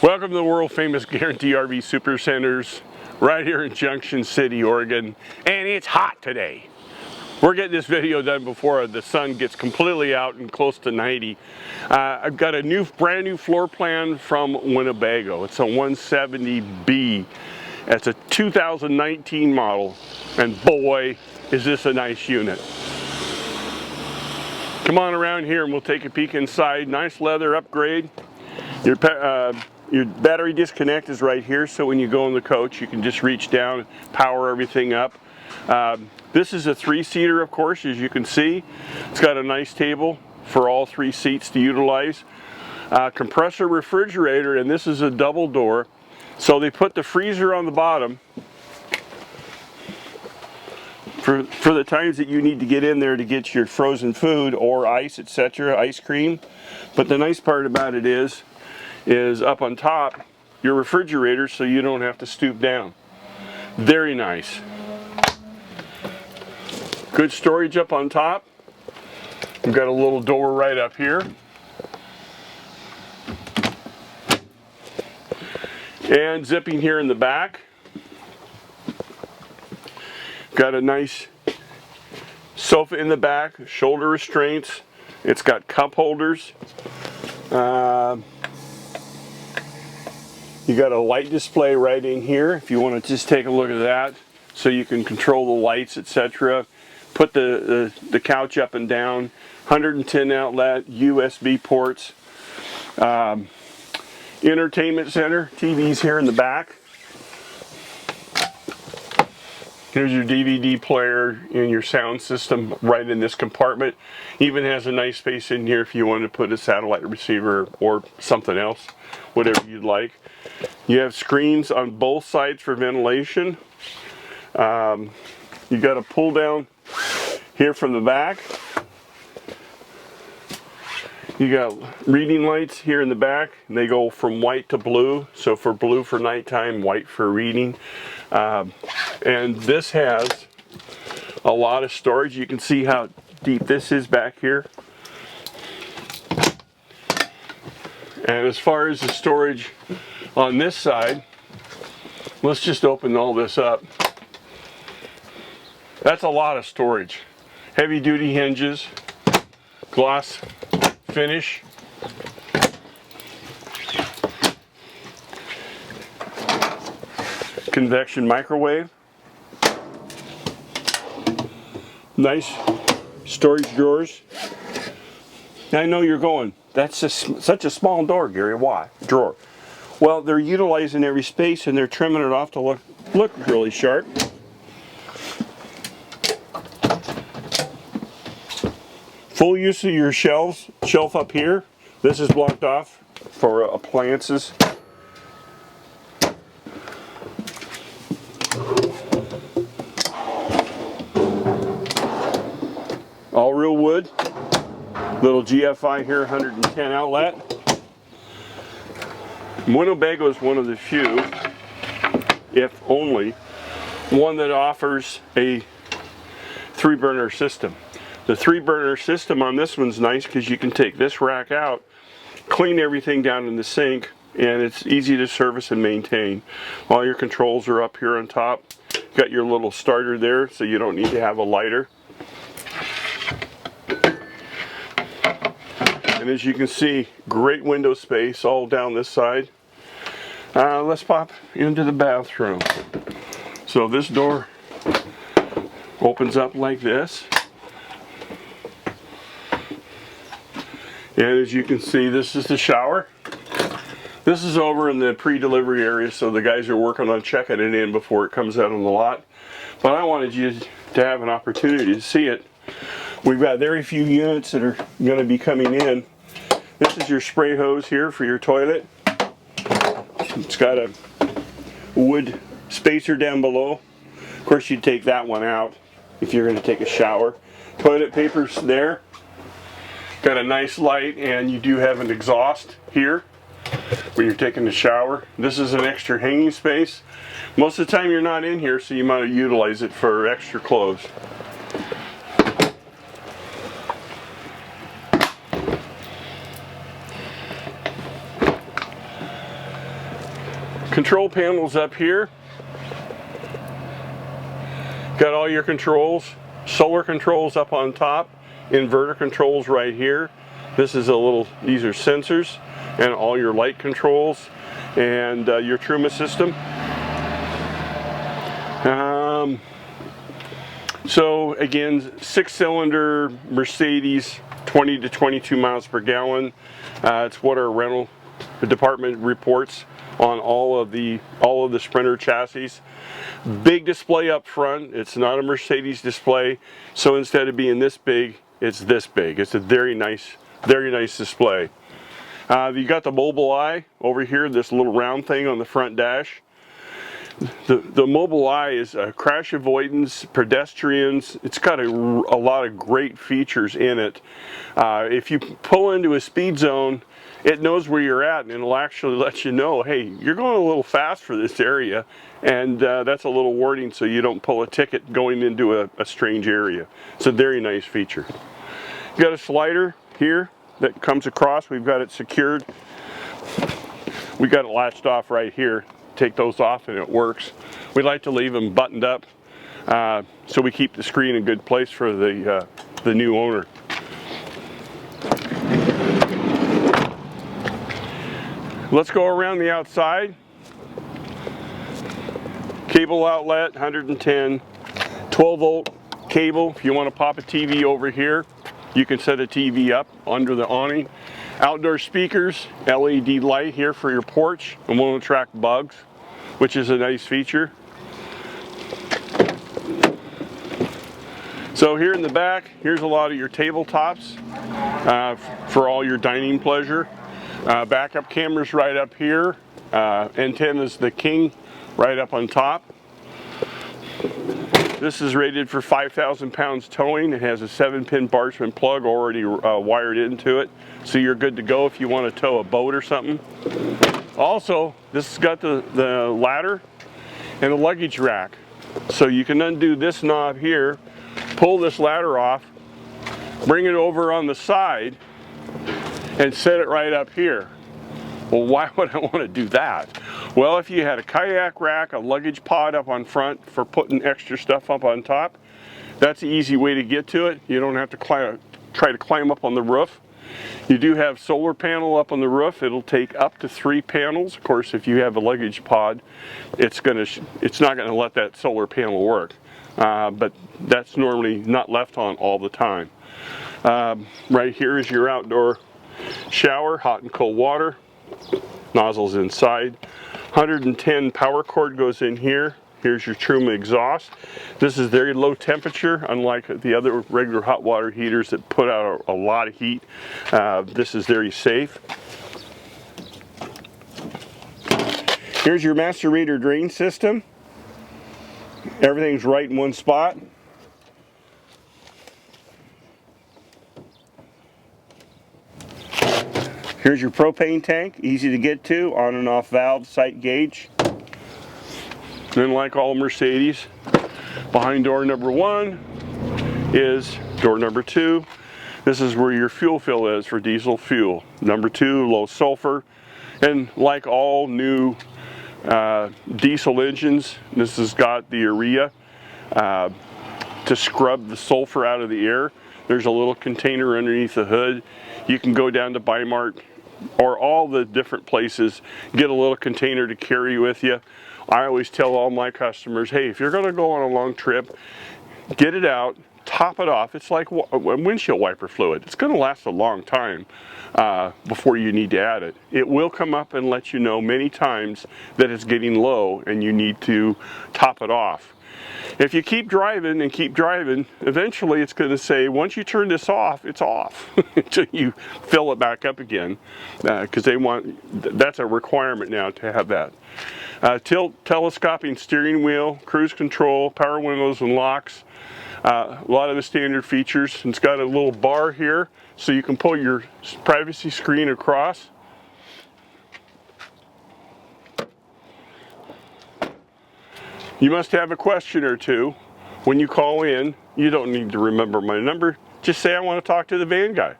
Welcome to the world famous Guaranty RV Supercenters right here in Junction City, Oregon, and it's hot today. We're getting this video done before the sun gets completely out and close to 90. I've got a brand new floor plan from Winnebago. It's a 170B. It's a 2019 model, and boy, is this a nice unit. Come on around here and we'll take a peek inside. Nice leather upgrade. Your battery disconnect is right here, so when you go in the coach, you can just reach down and power everything up. This is a 3-seater, of course, as you can see. It's got a nice table for all 3 seats to utilize. Compressor refrigerator, and this is a double door. So they put the freezer on the bottom for the times that you need to get in there to get your frozen food or ice, etc., ice cream. But the nice part about it is up on top your refrigerator, so you don't have to stoop down. Very nice. Good storage up on top. We've got a little door right up here. And zipping here in the back. Got a nice sofa in the back, shoulder restraints. It's got cup holders. You got a light display right in here if you want to just take a look at that, so you can control the lights, etc. Put the couch up and down. 110 outlet, USB ports. Entertainment center, TVs here in the back. Here's your DVD player and your sound system right in this compartment. Even has a nice space in here if you want to put a satellite receiver or something else, whatever you'd like. You have screens on both sides for ventilation. You got a pull down here from the back. You got reading lights here in the back, and they go from white to blue. So for blue for nighttime, white for reading. And this has a lot of storage. You can see how deep this is back here. And as far as the storage on this side, let's just open all this up. That's a lot of storage. Heavy duty hinges, gloss finish. Convection microwave. Nice storage drawers. I know you're going, that's just such a small door, Gary. Why? Drawer. Well, they're utilizing every space and they're trimming it off to look really sharp. Full use of your shelf up here. This is blocked off for appliances. All real wood. Little GFI here, 110 outlet. Winnebago is one of the few, if only, one that offers a 3-burner system. The 3-burner system on this one's nice because you can take this rack out, clean everything down in the sink, and it's easy to service and maintain. All your controls are up here on top. Got your little starter there, so you don't need to have a lighter. And as you can see, great window space all down this side. Let's pop into the bathroom. So this door opens up like this. And as you can see, this is the shower. This is over in the pre-delivery area, so the guys are working on checking it in before it comes out on the lot. But I wanted you to have an opportunity to see it. We've got very few units that are going to be coming in. This is your spray hose here for your toilet. It's got a wood spacer down below. Of course, you'd take that one out if you're going to take a shower. Toilet paper's there. Got a nice light, and you do have an exhaust here when you're taking a shower. This is an extra hanging space. Most of the time you're not in here, so you might utilize it for extra clothes. Control panels up here. Got all your controls. Solar controls up on top. Inverter controls right here. This is a little, these are sensors, and all your light controls, and your Truma system. So again, 6-cylinder Mercedes, 20 to 22 miles per gallon. It's what our rental department reports on all of the Sprinter chassis. Big display up front. It's not a Mercedes display, so instead of being this big, it's this big. It's a very nice display. You got the mobile eye over here, this little round thing on the front dash. The mobile eye is crash avoidance, pedestrians. It's got a lot of great features in it. If you pull into a speed zone, it knows where you're at, and it'll actually let you know, hey, you're going a little fast for this area, and that's a little warning so you don't pull a ticket going into a strange area. It's a very nice feature. You got a slider here that comes across. We've got it secured. We got it latched off right here. Take those off and it works. We like to leave them buttoned up so we keep the screen in a good place for the new owner. Let's go around the outside. Cable outlet, 110, 12-volt cable. If you want to pop a TV over here, you can set a TV up under the awning. Outdoor speakers, LED light here for your porch, and won't attract bugs, which is a nice feature. So here in the back, here's a lot of your tabletops for all your dining pleasure. Backup cameras right up here. Antennas, the king, right up on top. This is rated for 5,000 pounds towing. It has a 7-pin Bargeman plug already wired into it, so you're good to go if you want to tow a boat or something. Also, this has got the ladder and the luggage rack. So you can undo this knob here, pull this ladder off, bring it over on the side, and set it right up here. Well, why would I want to do that? Well, if you had a kayak rack, a luggage pod up on front for putting extra stuff up on top, that's an easy way to get to it. You don't have to try to climb up on the roof. You do have solar panel up on the roof. It'll take up to 3 panels. Of course, if you have a luggage pod, it's not going to let that solar panel work. But that's normally not left on all the time. Right here is your outdoor shower, hot and cold water. Nozzles inside. 110 power cord goes in here. Here's your Truma exhaust. This is very low temperature, unlike the other regular hot water heaters that put out a lot of heat. This is very safe. Here's your master reader drain system. Everything's right in one spot. Here's your propane tank, easy to get to, on and off valve, sight gauge. Then, like all Mercedes, behind door number 1 is door number 2. This is where your fuel fill is for diesel fuel. Number 2, low sulfur. And like all new diesel engines, this has got the urea to scrub the sulfur out of the air. There's a little container underneath the hood. You can go down to Bi-Mart or all the different places, get a little container to carry with you. I always tell all my customers, hey, if you're going to go on a long trip, get it out, top it off. It's like windshield wiper fluid. It's going to last a long time before you need to add it. It will come up and let you know many times that it's getting low and you need to top it off. If you keep driving and keep driving, eventually it's going to say, once you turn this off, it's off until you fill it back up again, because that's a requirement now to have that. Telescoping steering wheel, cruise control, power windows and locks, a lot of the standard features. It's got a little bar here so you can pull your privacy screen across. You must have a question or two when you call in. You don't need to remember my number. Just say I want to talk to the van guy.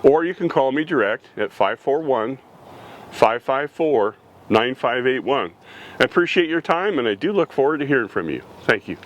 Or you can call me direct at 541-554-9581. I appreciate your time, and I do look forward to hearing from you. Thank you.